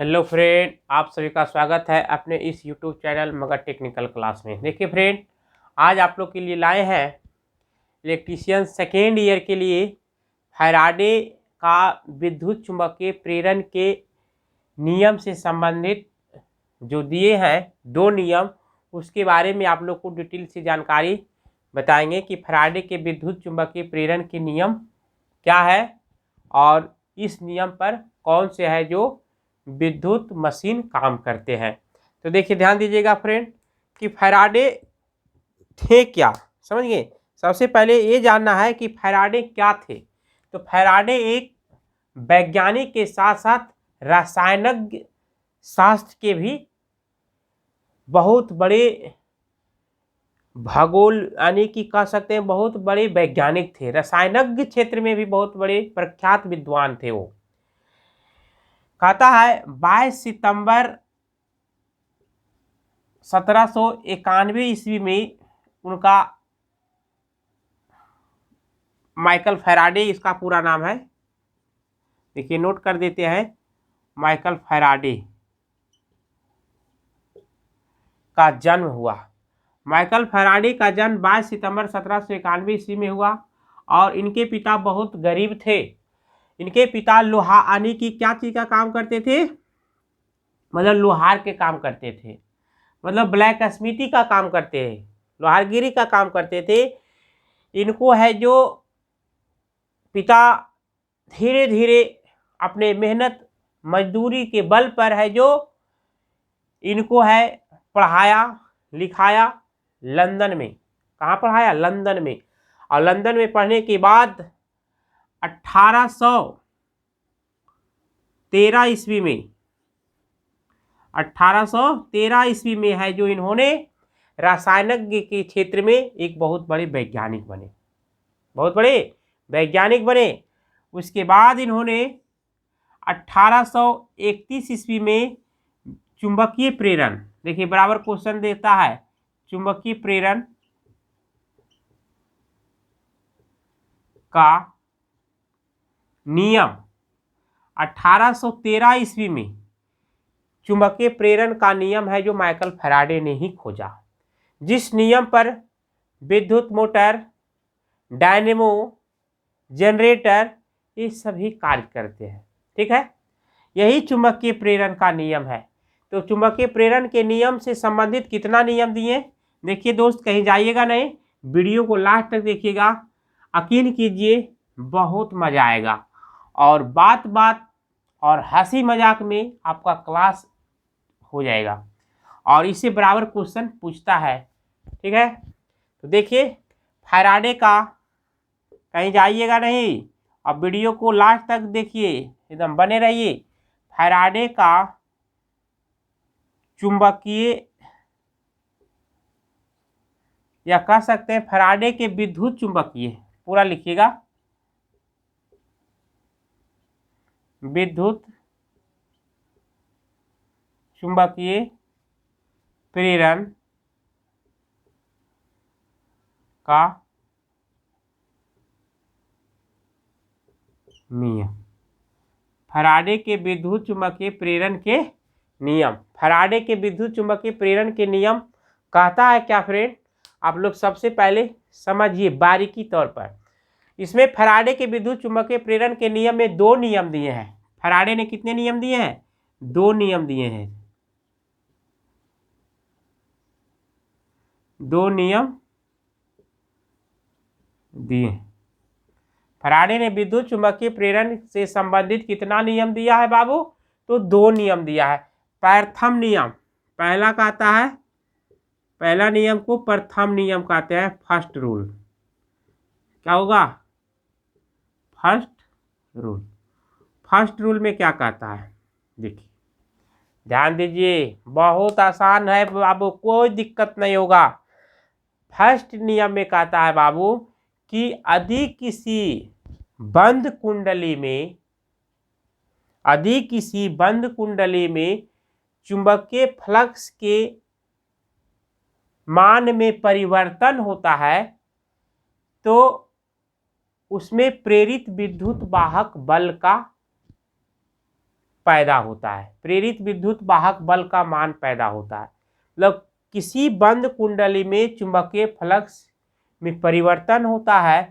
Hello friend, आप सभी का स्वागत है अपने इस YouTube channel Magadh technical class में। देखिए फ्रेंड, आज आप लोग के लिए लाए हैं इलेक्ट्रीशियन सेकेंड ईयर के लिए फैराडे का विद्युत चुंबकीय प्रेरण के नियम से संबंधित जो दिए हैं दो नियम, उसके बारे में आप लोग को डिटेल से जानकारी बताएंगे कि फैराडे के विद्युत चुंबकीय प्रेरण के नियम क्या है और इस नियम पर कौन से है जो विद्युत मशीन काम करते हैं। तो देखिए, ध्यान दीजिएगा फ्रेंड कि फैराडे थे क्या, समझ गए। सबसे पहले ये जानना है कि फैराडे क्या थे। तो फैराडे एक वैज्ञानिक के साथ साथ रासायनिक शास्त्र के भी बहुत बड़े भूगोल यानी कि कह सकते हैं बहुत बड़े वैज्ञानिक थे। रासायनिक क्षेत्र में भी बहुत बड़े प्रख्यात विद्वान थे। वो कहता है 22 सितंबर 1791 ईस्वी में उनका माइकल फैराडे, इसका पूरा नाम है, देखिए नोट कर देते हैं, माइकल फैराडे का जन्म हुआ। माइकल फैराडे का जन्म 22 सितंबर 1791 ईस्वी में हुआ और इनके पिता बहुत गरीब थे। इनके पिता लोहा यानी कि क्या चीज़ का काम करते थे, मतलब लोहार के काम करते थे, मतलब ब्लैक स्मिथी का काम करते हैं, लोहारगिरी का काम करते थे। इनको है जो पिता धीरे धीरे अपने मेहनत मजदूरी के बल पर है जो इनको है पढ़ाया लिखाया लंदन में। कहाँ पढ़ाया? लंदन में। और लंदन में पढ़ने के बाद 1813 ईस्वी में है जो इन्होंने रासायनिक के क्षेत्र में एक बहुत बड़े वैज्ञानिक बने, बहुत बड़े वैज्ञानिक बने। उसके बाद इन्होंने 1831 ईस्वी में चुंबकीय प्रेरण, देखिए बराबर क्वेश्चन देता है, चुंबकीय प्रेरण का नियम 1813 ईस्वी में चुंबकीय प्रेरण का नियम है जो माइकल फैराडे ने ही खोजा, जिस नियम पर विद्युत मोटर, डायनेमो, जनरेटर ये सभी कार्य करते हैं। ठीक है, यही चुंबकीय प्रेरण का नियम है। तो चुंबकीय प्रेरण के नियम से संबंधित कितना नियम दिए, देखिए दोस्त, कहीं जाइएगा नहीं, वीडियो को लास्ट तक देखिएगा, यकीन कीजिए बहुत मजा आएगा और बात बात और हंसी मजाक में आपका क्लास हो जाएगा और इससे बराबर क्वेश्चन पूछता है। ठीक है, तो देखिए फैराडे का, कहीं जाइएगा नहीं, अब वीडियो को लास्ट तक देखिए, एकदम बने रहिए। फैराडे का चुंबकीय या कह सकते हैं फैराडे के विद्युत चुंबकीय, पूरा लिखिएगा, विद्युत चुंबकीय प्रेरण का नियम, फैराडे के विद्युत चुंबकीय प्रेरण के नियम। फैराडे के विद्युत चुंबकीय प्रेरण के नियम कहता है क्या फ्रेंड, आप लोग सबसे पहले समझिए बारीकी तौर पर। इसमें फैराडे के विद्युत चुंबकीय प्रेरण के नियम में दो नियम दिए हैं। फैराडे ने कितने नियम दिए हैं? दो नियम दिए हैं, दो नियम दिए। फैराडे ने विद्युत चुंबकीय प्रेरण से संबंधित कितना नियम दिया है बाबू? तो दो नियम दिया है। प्रथम नियम, पहला कहता है, पहला नियम को प्रथम नियम कहते हैं, फर्स्ट रूल। क्या होगा? First rule. फर्स्ट रूल में क्या कहता है, देखिए ध्यान दीजिए, बहुत आसान है बाबू, कोई दिक्कत नहीं होगा। फर्स्ट नियम में कहता है बाबू कि यदि किसी बंद कुंडली में चुंबकीय फ्लक्स के मान में परिवर्तन होता है तो उसमें प्रेरित विद्युत वाहक बल का पैदा होता है। प्रेरित विद्युत वाहक बल का मान पैदा होता है। मतलब किसी बंद कुंडली में चुंबकीय फ्लक्स में परिवर्तन होता है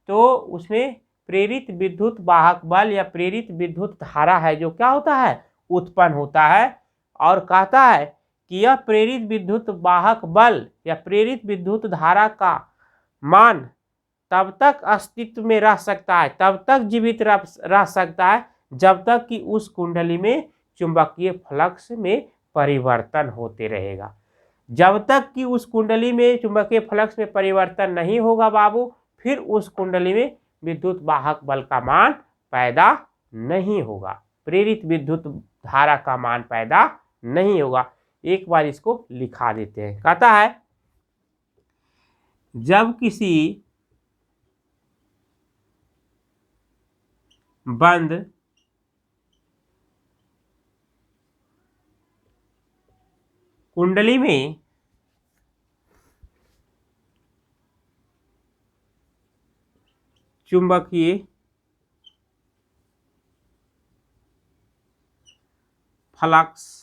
तो उसमें प्रेरित विद्युत वाहक बल या प्रेरित विद्युत धारा है जो क्या होता है, उत्पन्न होता है। और कहता है कि यह प्रेरित विद्युत वाहक बल या प्रेरित विद्युत धारा का मान तब तक अस्तित्व में रह सकता है, तब तक जीवित रह सकता है जब तक कि उस कुंडली में चुंबकीय फ्लक्स में परिवर्तन होते रहेगा। जब तक कि उस कुंडली में चुंबकीय फ्लक्स में परिवर्तन नहीं होगा बाबू, फिर उस कुंडली में विद्युत वाहक बल का मान पैदा नहीं होगा, प्रेरित विद्युत धारा का मान पैदा नहीं होगा। एक बार इसको लिखा देते हैं। कहता है जब किसी बंद कुंडली में चुंबकीय फ्लक्स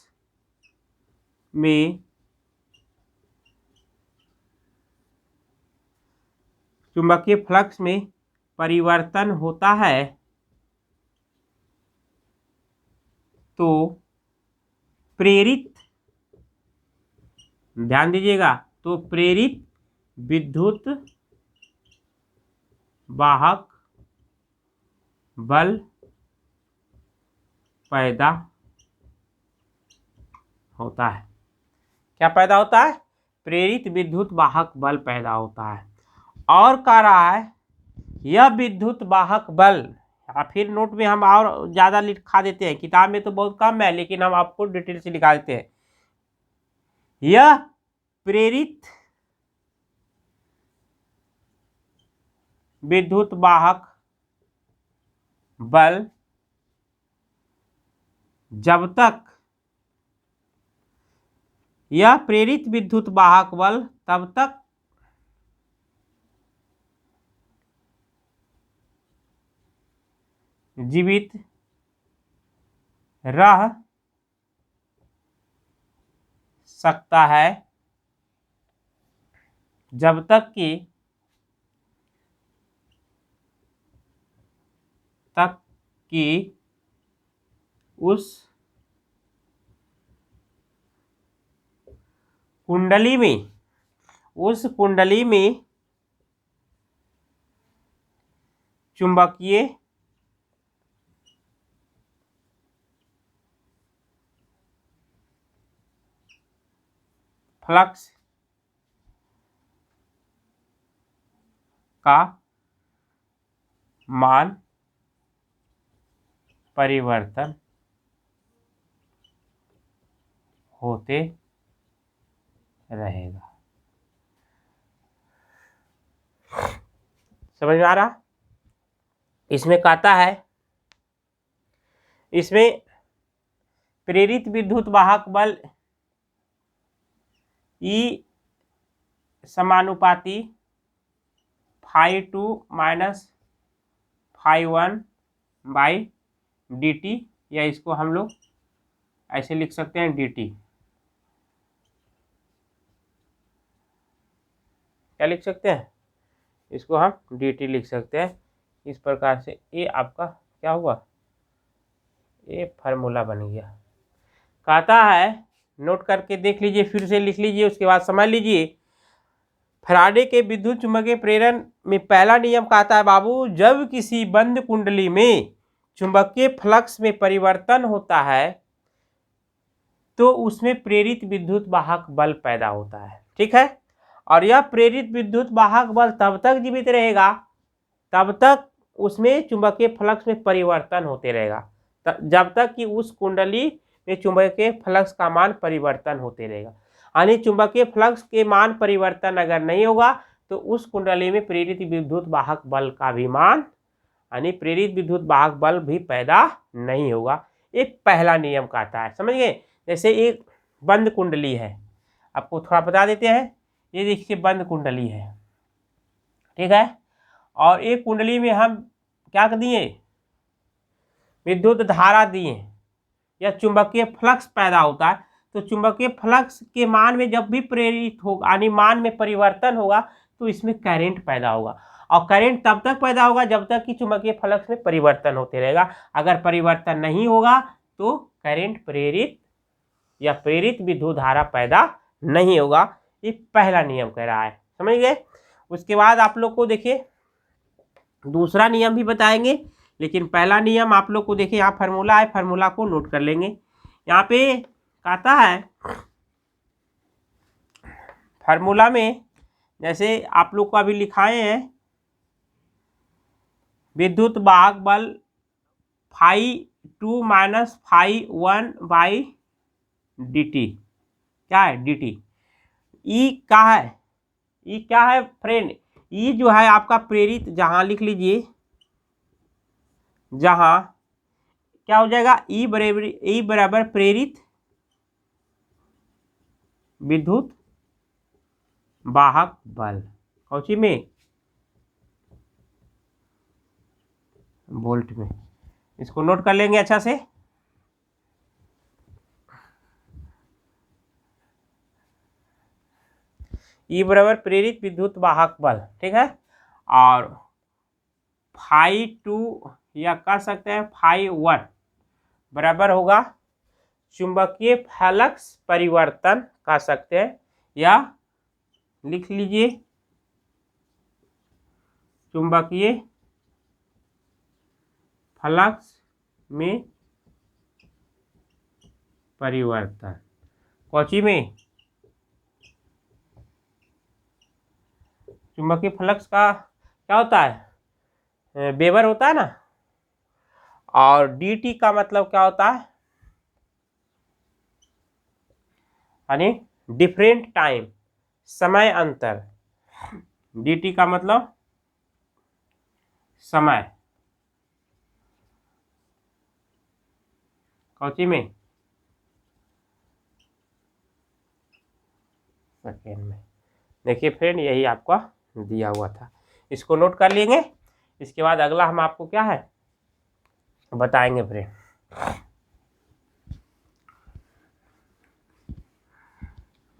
में परिवर्तन होता है तो प्रेरित, ध्यान दीजिएगा, तो प्रेरित विद्युत वाहक बल पैदा होता है। क्या पैदा होता है? प्रेरित विद्युत वाहक बल पैदा होता है। और कह रहा है यह विद्युत वाहक बल, फिर नोट में हम और ज़्यादा लिखा देते हैं, किताब में तो बहुत कम है लेकिन हम आपको डिटेल से लिखा देते हैं। यह प्रेरित विद्युत वाहक बल जब तक, यह प्रेरित विद्युत वाहक बल तब तक जीवित रह सकता है जब तक कि उस कुंडली में चुंबकीय फ्लक्स का मान परिवर्तन होते रहेगा। समझ में आ रहा? इसमें कहता है, इसमें प्रेरित विद्युत वाहक बल E समानुपाती φ2 माइनस φ1 बाई dt, या इसको हम लोग ऐसे लिख सकते हैं dt। क्या लिख सकते हैं? इसको हम dt लिख सकते हैं। इस प्रकार से ये आपका क्या हुआ, ये फार्मूला बन गया। कहता है, नोट करके देख लीजिए, फिर से लिख लीजिए, उसके बाद समझ लीजिए। फैराडे के विद्युत चुम्बकीय प्रेरण में पहला नियम कहता है बाबू, जब किसी बंद कुंडली में चुंबकीय फ्लक्स में परिवर्तन होता है तो उसमें प्रेरित विद्युत वाहक बल पैदा होता है। ठीक है, और यह प्रेरित विद्युत वाहक बल तब तक जीवित रहेगा, तब तक उसमें चुंबकीय फ्लक्स में परिवर्तन होते रहेगा, जब तक कि उस कुंडली में चुंबकीय फ्लक्स का मान परिवर्तन होते रहेगा। यानी चुंबकीय फ्लक्स के मान परिवर्तन अगर नहीं होगा तो उस कुंडली में प्रेरित विद्युत वाहक बल का भी मान, यानी प्रेरित विद्युत वाहक बल भी पैदा नहीं होगा। एक पहला नियम कहता है, समझ गए। जैसे एक बंद कुंडली है, आपको थोड़ा बता देते हैं। ये देखिए बंद कुंडली है, ठीक है, और एक कुंडली में हम क्या दिए, विद्युत धारा दिए, या चुंबकीय फ्लक्स पैदा होता है, तो चुंबकीय फ्लक्स के मान में जब भी प्रेरित होगा यानी मान में परिवर्तन होगा तो इसमें करंट पैदा होगा। और करंट तब तक पैदा होगा जब तक कि चुंबकीय फ्लक्स में परिवर्तन होते रहेगा। अगर परिवर्तन नहीं होगा तो करंट प्रेरित या प्रेरित विद्युत धारा पैदा नहीं होगा। ये पहला नियम कह रहा है, समझ गए। उसके बाद आप लोग को देखिए दूसरा नियम भी बताएंगे, लेकिन पहला नियम आप लोग को देखिए यहाँ फार्मूला है, फार्मूला को नोट कर लेंगे। यहाँ पे कहता है फार्मूला में जैसे आप लोग को अभी लिखाए हैं, विद्युत वाहक बल φ2 माइनस φ1 बाई dt क्या है, dt। ई क्या है, ई क्या है फ्रेंड, ई जो है आपका प्रेरित, जहां लिख लीजिए, जहां क्या हो जाएगा, ई बराबर प्रेरित विद्युत वाहक बल, कौची में, वोल्ट में। इसको नोट कर लेंगे अच्छा से। ई बराबर प्रेरित विद्युत वाहक बल, ठीक है। और φ2 या कह सकते हैं φ1 बराबर होगा चुंबकीय फ्लक्स परिवर्तन कह सकते हैं, या लिख लीजिए चुंबकीय फ्लक्स में परिवर्तन, कौची में, चुंबकीय फ्लक्स का क्या होता है, वेबर होता है ना, और dt का मतलब क्या होता है, यानी डिफरेंट टाइम, समय अंतर। dt का मतलब समय, कौची में, सेकेंड में। देखिए फ्रेंड यही आपका दिया हुआ था, इसको नोट कर लेंगे। इसके बाद अगला हम आपको क्या है बताएंगे फ्रेंड।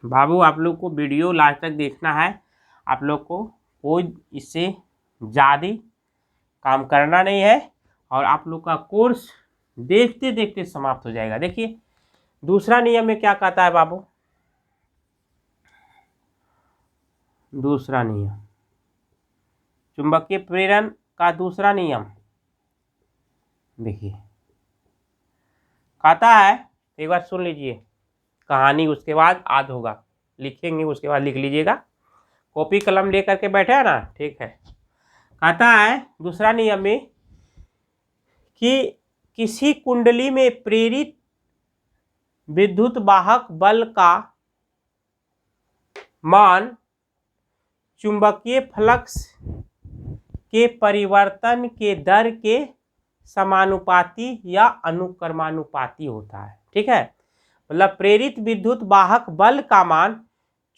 बाबू आप लोग को वीडियो लास्ट तक देखना है, आप लोग को कोई इससे ज़्यादा काम करना नहीं है, और आप लोग का कोर्स देखते देखते समाप्त हो जाएगा। देखिए दूसरा नियम में क्या कहता है बाबू, दूसरा नियम चुंबकीय प्रेरण का दूसरा नियम देखिए कहता है, एक बार सुन लीजिए कहानी, उसके बाद आद होगा, लिखेंगे उसके बाद लिख लीजिएगा, कॉपी कलम लेकर के बैठे है ना, ठीक है। कहता है दूसरा नियम में कि किसी कुंडली में प्रेरित विद्युत वाहक बल का मान चुंबकीय फ्लक्स के परिवर्तन के दर के समानुपाती या अनुक्रमानुपाती होता है, ठीक है। मतलब प्रेरित विद्युत वाहक बल का मान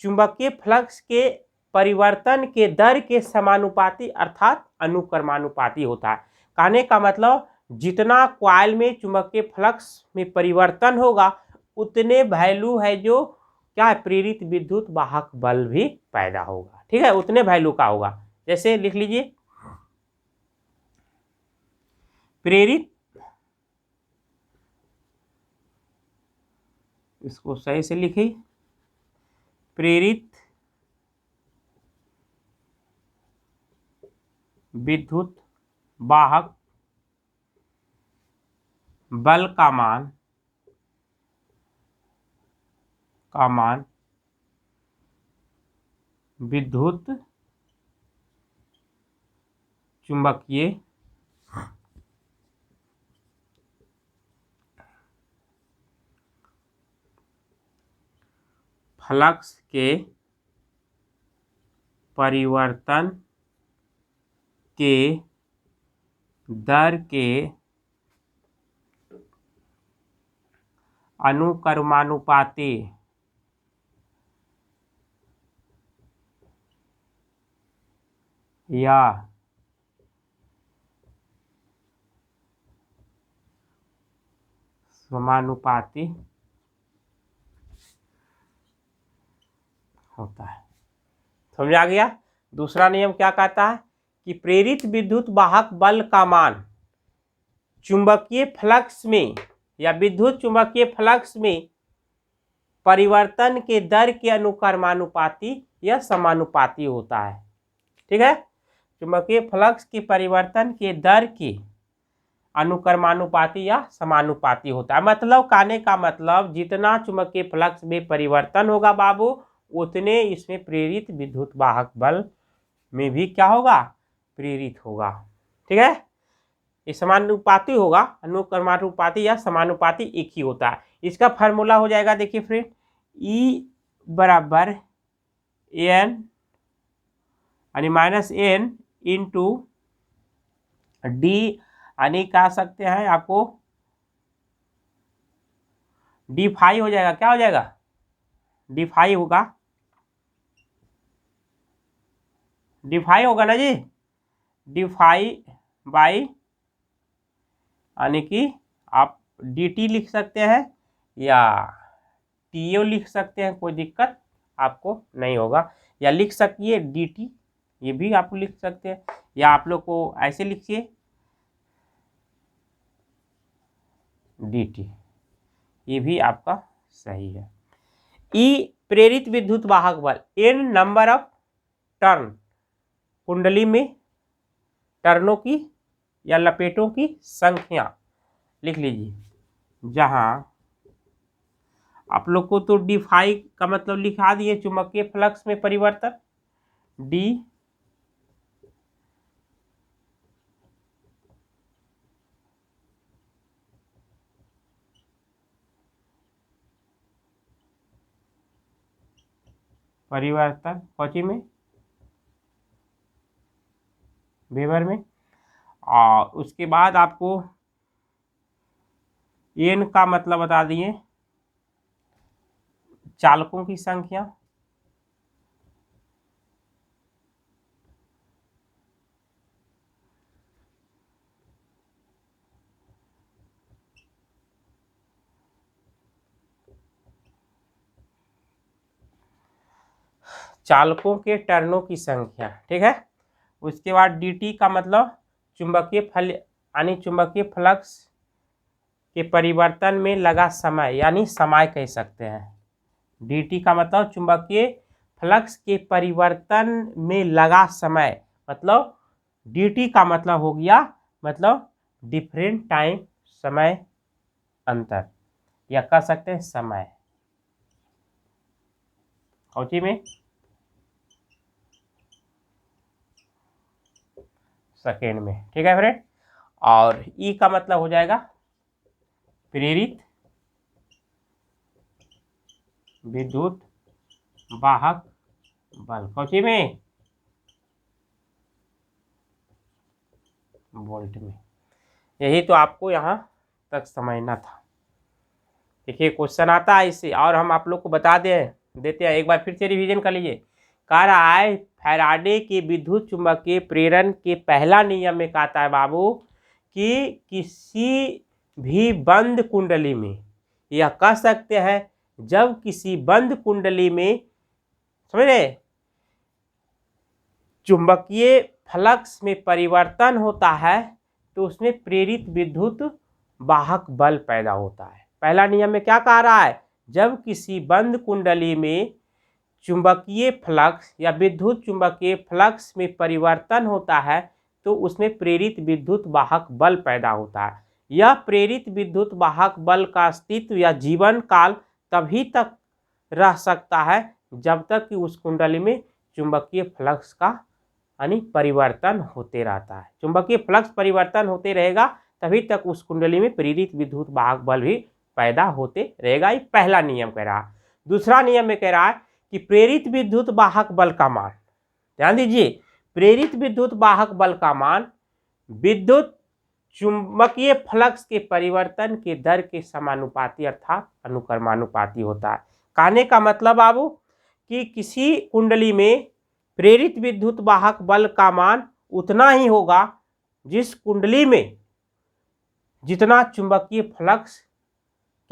चुंबकीय फ्लक्स के परिवर्तन के दर के समानुपाती अर्थात अनुक्रमानुपाती होता है। कहने का मतलब जितना कॉइल में चुंबकीय फ्लक्स में परिवर्तन होगा उतने वैल्यू है जो क्या है, प्रेरित विद्युत वाहक बल भी पैदा होगा, ठीक है, उतने वैल्यू का होगा। जैसे लिख लीजिए प्रेरित, इसको सही से लिखिए, प्रेरित विद्युत वाहक बल का मान विद्युत चुंबकीय फ्लक्स के परिवर्तन के दर के अनुक्रमानुपाती या समानुपाती होता है। समझ आ गया। दूसरा नियम क्या कहता है कि प्रेरित विद्युत वाहक बल का मान चुंबकीय फ्लक्स में या विद्युत चुंबकीय फ्लक्स में परिवर्तन के दर के अनुक्रमानुपाती या समानुपाती होता है। ठीक है, चुंबकीय फ्लक्स के परिवर्तन के दर के अनुक्रमानुपाती या समानुपाती होता है। मतलब कहने का मतलब जितना चुंबकीय फ्लक्स में परिवर्तन होगा बाबू, उतने इसमें प्रेरित विद्युत वाहक बल में भी क्या होगा, प्रेरित होगा। ठीक है, ये समानुपाती होगा, अनुक्रमानुपाती या समानुपाती एक ही होता है। इसका फार्मूला हो जाएगा, देखिए फ्रेंड, E बराबर एन यानी -n इंटू डी, यानी कह सकते हैं आपको d∅ हो जाएगा। क्या हो जाएगा, d∅ होगा, d∅ होगा ना जी, d∅ बाई, यानी कि आप dt लिख सकते हैं या TO लिख सकते हैं, कोई दिक्कत आपको नहीं होगा, या लिख सकिए dt, ये भी आप लिख सकते हैं, या आप लोग को ऐसे लिखिए dt, ये भी आपका सही है। E प्रेरित विद्युत वाहक बल, n नंबर ऑफ टर्न, कुंडली में टर्नों की या लपेटों की संख्या लिख लीजिए। जहां आप लोग को तो d∅ का मतलब लिखा दिए, चुंबकीय फ्लक्स में परिवर्तन, d परिवर्तन कौची में, वेबर में, और उसके बाद आपको n का मतलब बता दिए, चालकों की संख्या, चालकों के टर्नों की संख्या। ठीक है, उसके बाद dt का मतलब चुंबकीय फल यानी चुंबकीय फ्लक्स के परिवर्तन में लगा समय, यानी समय कह सकते हैं। dt का मतलब चुंबकीय फ्लक्स के परिवर्तन में लगा समय, मतलब dt का मतलब हो गया मतलब डिफरेंट टाइम, समय अंतर, या कह सकते हैं समय कौची में, सेकेंड में। ठीक है फ्रेंड, और ई का मतलब हो जाएगा प्रेरित विद्युत वाहक बल, कौची में, वोल्ट में। यही तो आपको यहाँ तक समझना था। देखिए क्वेश्चन आता है इससे, और हम आप लोग को बता देते हैं, एक बार फिर से रिवीजन कर लीजिए। कह रहा है फैराडे के विद्युत चुंबकीय प्रेरण के पहला नियम में कहता है बाबू कि किसी भी बंद कुंडली में, यह कह सकते हैं जब किसी बंद कुंडली में, समझ रहे, चुंबकीय फ्लक्स में परिवर्तन होता है तो उसमें प्रेरित विद्युत वाहक बल पैदा होता है। पहला नियम में क्या कह रहा है, जब किसी बंद कुंडली में चुंबकीय फ्लक्स या विद्युत चुंबकीय फ्लक्स में परिवर्तन होता है तो उसमें प्रेरित विद्युत वाहक बल पैदा होता है। यह प्रेरित विद्युत वाहक बल का अस्तित्व या जीवन काल तभी तक रह सकता है जब तक कि उस कुंडली में चुंबकीय फ्लक्स का यानी परिवर्तन होते रहता है। चुंबकीय फ्लक्स परिवर्तन होते रहेगा तभी तक उस कुंडली में प्रेरित विद्युत वाहक बल भी पैदा होते रहेगा। ये पहला नियम कह रहा है। दूसरा नियम में कह रहा है कि प्रेरित विद्युत वाहक बल का मान, ध्यान दीजिए, प्रेरित विद्युत वाहक बल का मान विद्युत चुंबकीय फ्लक्स के परिवर्तन के दर के समानुपाती अर्थात अनुक्रमानुपाती होता है। कहने का मतलब बाबू कि किसी कुंडली में प्रेरित विद्युत वाहक बल का मान उतना ही होगा जिस कुंडली में जितना चुंबकीय फ्लक्स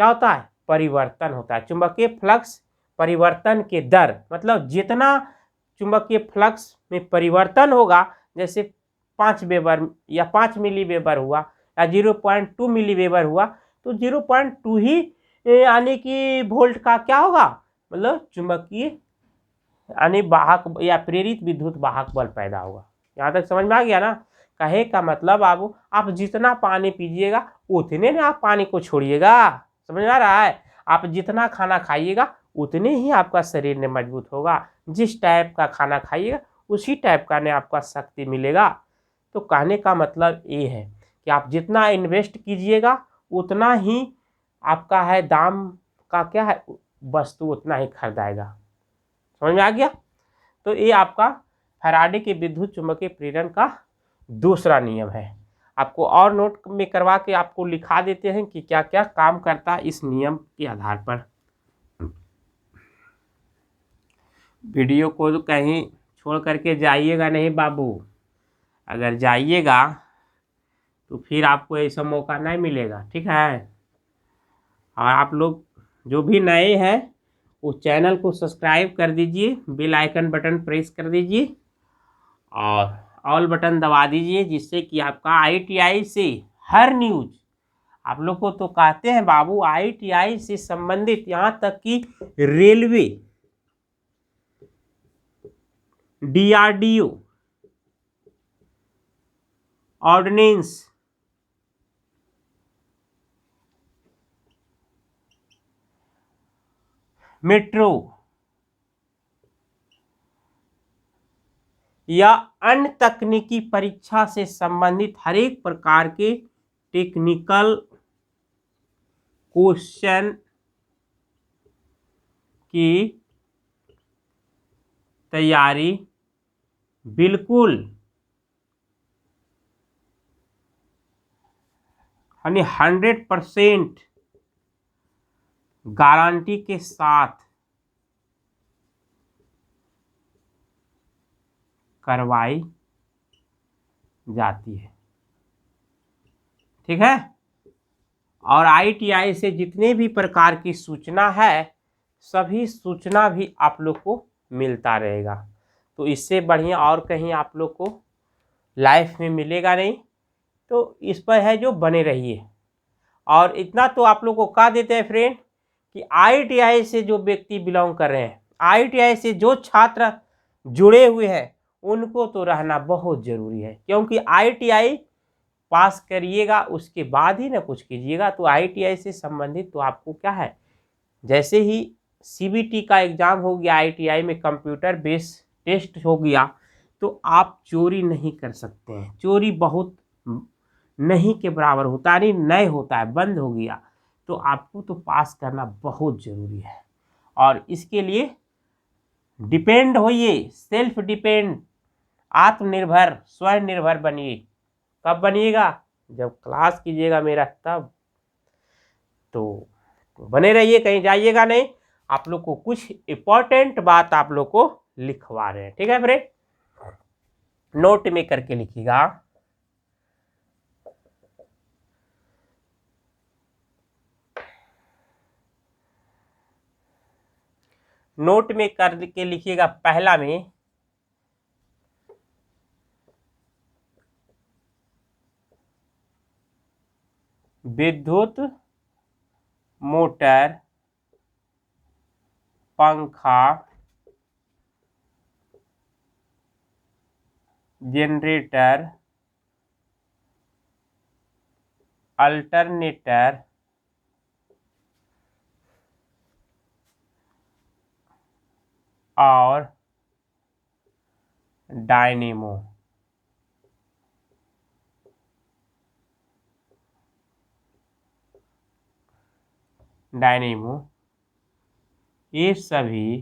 क्या होता है, परिवर्तन होता है। चुंबकीय फ्लक्स परिवर्तन के दर, मतलब जितना चुंबकीय फ्लक्स में परिवर्तन होगा, जैसे 5 वेबर या 5 मिली वेबर हुआ या 0.2 मिली वेबर हुआ, तो 0.2 ही यानी कि वोल्ट का क्या होगा, मतलब चुंबकीय यानी वाहक या प्रेरित विद्युत वाहक बल पैदा होगा। यहाँ तक समझ में आ गया ना। कहे का मतलब आप जितना पानी पीजिएगा उतने में आप पानी को छोड़िएगा, समझ में आ रहा है। आप जितना खाना खाइएगा उतने ही आपका शरीर ने मजबूत होगा। जिस टाइप का खाना खाइएगा उसी टाइप का ने आपका शक्ति मिलेगा। तो कहने का मतलब ये है कि आप जितना इन्वेस्ट कीजिएगा उतना ही आपका है दाम का क्या है, वस्तु उतना ही खरीदाएगा। समझ में आ गया। तो ये आपका फैराडे के विद्युत चुंबकीय प्रेरण का दूसरा नियम है। आपको और नोट में करवा के आपको लिखा देते हैं कि क्या क्या काम करता है इस नियम के आधार पर। वीडियो को तो कहीं छोड़ करके जाइएगा नहीं बाबू, अगर जाइएगा तो फिर आपको ऐसा मौका नहीं मिलेगा, ठीक है। और आप लोग जो भी नए हैं उस चैनल को सब्सक्राइब कर दीजिए, बेल आइकन बटन प्रेस कर दीजिए और ऑल बटन दबा दीजिए, जिससे कि आपका ITI से हर न्यूज, आप लोग को तो कहते हैं बाबू ITI से संबंधित, यहाँ तक कि रेलवे, DRDO, ऑर्डिनेंस, मेट्रो या अन्य तकनीकी परीक्षा से संबंधित हर एक प्रकार के टेक्निकल क्वेश्चन की तैयारी बिल्कुल यानी 100% गारंटी के साथ करवाई जाती है, ठीक है। और ITI से जितने भी प्रकार की सूचना है सभी सूचना भी आप लोग को मिलता रहेगा। तो इससे बढ़िया और कहीं आप लोग को लाइफ में मिलेगा नहीं। तो इस पर है जो बने रहिए। और इतना तो आप लोग को कह देते हैं फ्रेंड कि ITI से जो व्यक्ति बिलोंग कर रहे हैं, ITI से जो छात्र जुड़े हुए हैं, उनको तो रहना बहुत ज़रूरी है। क्योंकि ITI पास करिएगा उसके बाद ही ना कुछ कीजिएगा। तो ITI से संबंधित तो आपको क्या है, जैसे ही CBT का एग्ज़ाम हो गया, ITI में कंप्यूटर बेस्ड टेस्ट हो गया, तो आप चोरी नहीं कर सकते हैं। चोरी बहुत नहीं के बराबर होता है, नहीं होता है, बंद हो गया। तो आपको तो पास करना बहुत ज़रूरी है। और इसके लिए डिपेंड होइए, सेल्फ डिपेंड, आत्मनिर्भर, स्वनिर्भर बनिए। कब बनिएगा, जब क्लास कीजिएगा मेरा तब। तो बने रहिए, कहीं जाइएगा नहीं। आप लोग को कुछ इम्पोर्टेंट बात आप लोग को लिखवा रहे हैं, ठीक है फ्रेंड। नोट में करके लिखिएगा। नोट में करके लिखिएगा। पहला में विद्युत मोटर, पंखा, जनरेटर, अल्टरनेटर और डायनेमो। डायनेमो ये सभी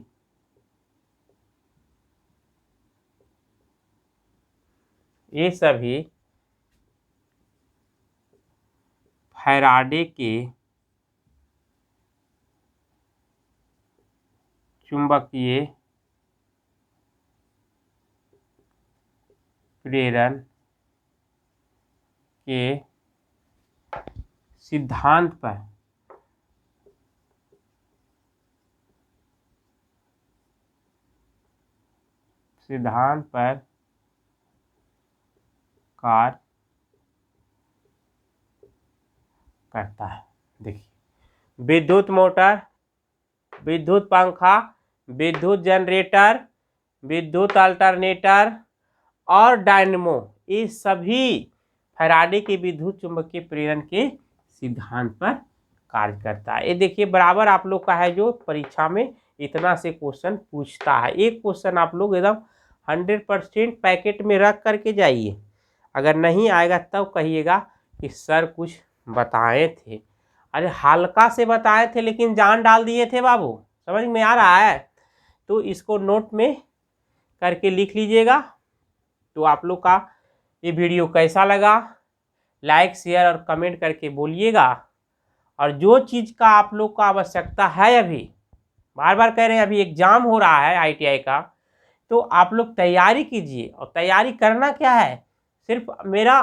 फैराडे के चुंबकीय प्रेरण के सिद्धांत पर सिद्धांत पर कार्य करता है। देखिए, विद्युत मोटर, विद्युत पंखा, विद्युत जनरेटर, विद्युत अल्टरनेटर और डायनेमो, ये सभी फैराडे के विद्युत चुंबकीय प्रेरण के सिद्धांत पर कार्य करता है। ये देखिए बराबर आप लोग का है जो परीक्षा में इतना से क्वेश्चन पूछता है। एक क्वेश्चन आप लोग एकदम 100% पैकेट में रख करके जाइए। अगर नहीं आएगा तब कहिएगा कि सर कुछ बताए थे। अरे हल्का से बताए थे लेकिन जान डाल दिए थे बाबू, समझ में आ रहा है? तो इसको नोट में करके लिख लीजिएगा। तो आप लोग का ये वीडियो कैसा लगा, लाइक शेयर और कमेंट करके बोलिएगा। और जो चीज़ का आप लोग का आवश्यकता है, अभी बार बार कह रहे हैं अभी एग्जाम हो रहा है ITI का, तो आप लोग तैयारी कीजिए। और तैयारी करना क्या है, सिर्फ मेरा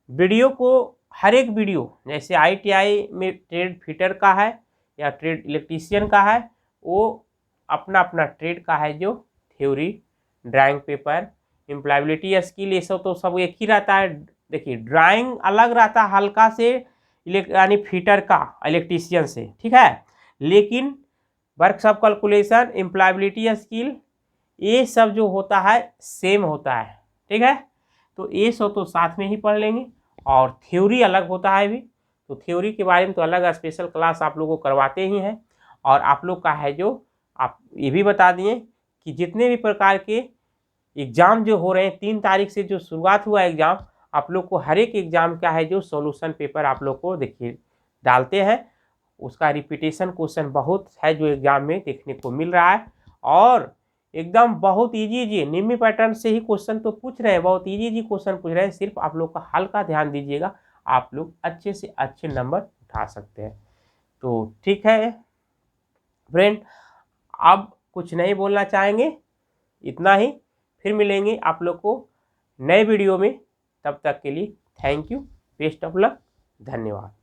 वीडियो को, हर एक वीडियो जैसे ITI में ट्रेड फिटर का है या ट्रेड इलेक्ट्रीशियन का है, वो अपना अपना ट्रेड का है जो theory, drawing paper, employability skill, ये सब तो सब एक ही रहता है। देखिए ड्राइंग अलग रहता है हल्का से, यानी फिटर का इलेक्ट्रीशियन से, ठीक है। लेकिन वर्कशॉप कैलकुलेशन, एम्प्लॉयबिलिटी स्किल, ये सब जो होता है सेम होता है, ठीक है। तो ये सब तो साथ में ही पढ़ लेंगे। और थ्योरी अलग होता है भी, तो थ्योरी के बारे में तो अलग स्पेशल क्लास आप लोगों को करवाते ही हैं। और आप लोग का है जो, आप ये भी बता दिए कि जितने भी प्रकार के एग्ज़ाम जो हो रहे हैं, 3 तारीख से जो शुरुआत हुआ एग्ज़ाम, आप लोग को हर एक एग्ज़ाम का है जो सॉल्यूशन पेपर आप लोग को देखिए डालते हैं। उसका रिपीटेशन क्वेश्चन बहुत है जो एग्ज़ाम में देखने को मिल रहा है। और एकदम बहुत इजी निम्न पैटर्न से ही क्वेश्चन तो पूछ रहे हैं, बहुत इजी क्वेश्चन पूछ रहे हैं। सिर्फ आप लोग का हल्का ध्यान दीजिएगा, आप लोग अच्छे से अच्छे नंबर उठा सकते हैं। तो ठीक है फ्रेंड, अब कुछ नहीं बोलना चाहेंगे, इतना ही। फिर मिलेंगे आप लोग को नए वीडियो में, तब तक के लिए thank you, best of luck, धन्यवाद।